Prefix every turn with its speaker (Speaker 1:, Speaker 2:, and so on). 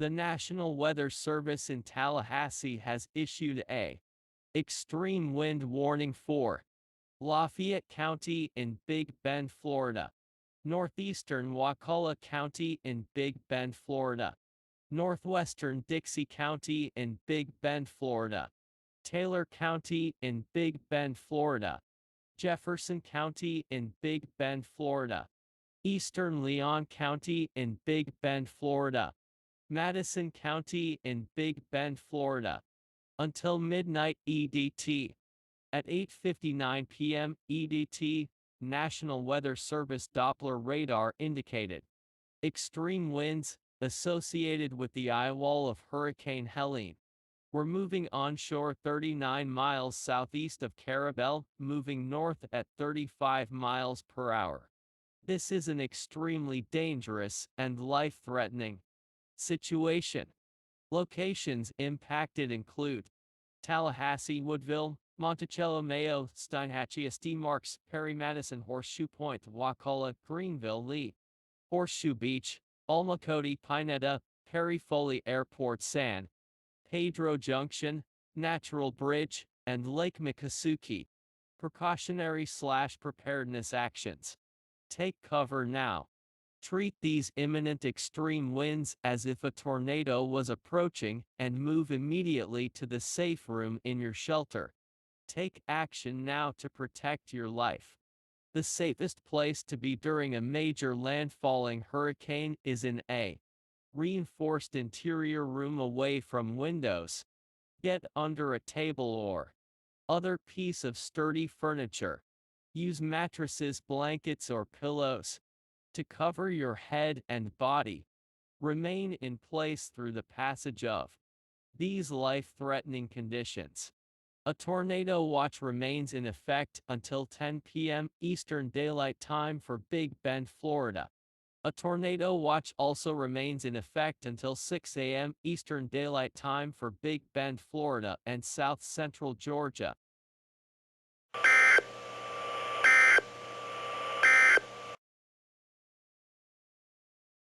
Speaker 1: The National Weather Service in Tallahassee has issued a extreme wind warning for Lafayette County in Big Bend, Florida, northeastern Wakulla County in Big Bend, Florida, northwestern Dixie County in Big Bend, Florida, Taylor County in Big Bend, Florida, Jefferson County in Big Bend, Florida, eastern Leon County in Big Bend, Florida, Madison County in Big Bend, Florida, until midnight EDT. At 8:59 p.m. EDT, National Weather Service Doppler radar indicated extreme winds associated with the eye wall of Hurricane Helene were moving onshore 39 miles southeast of Carabel, moving north at 35 miles per hour. This is an extremely dangerous and life-threatening situation. Locations impacted include Tallahassee, Woodville, Monticello, Mayo, Steinhatchee, St. Marks, Perry, Madison, Horseshoe Point, Wakulla, Greenville, Lee, Horseshoe Beach, Almacote, Pinetta, Perry Foley Airport, San Pedro Junction, Natural Bridge, and Lake Miccosukee. Precautionary/preparedness actions. Take cover now. Treat these imminent extreme winds as if a tornado was approaching and move immediately to the safe room in your shelter. Take action now to protect your life. The safest place to be during a major landfalling hurricane is in a reinforced interior room away from windows. Get under a table or other piece of sturdy furniture. Use mattresses, blankets, or pillows to cover your head and body. Remain in place through the passage of these life-threatening conditions. A tornado watch remains in effect until 10 p.m. Eastern Daylight Time for Big Bend, Florida. A tornado watch also remains in effect until 6 a.m. Eastern Daylight Time for Big Bend, Florida and South Central Georgia.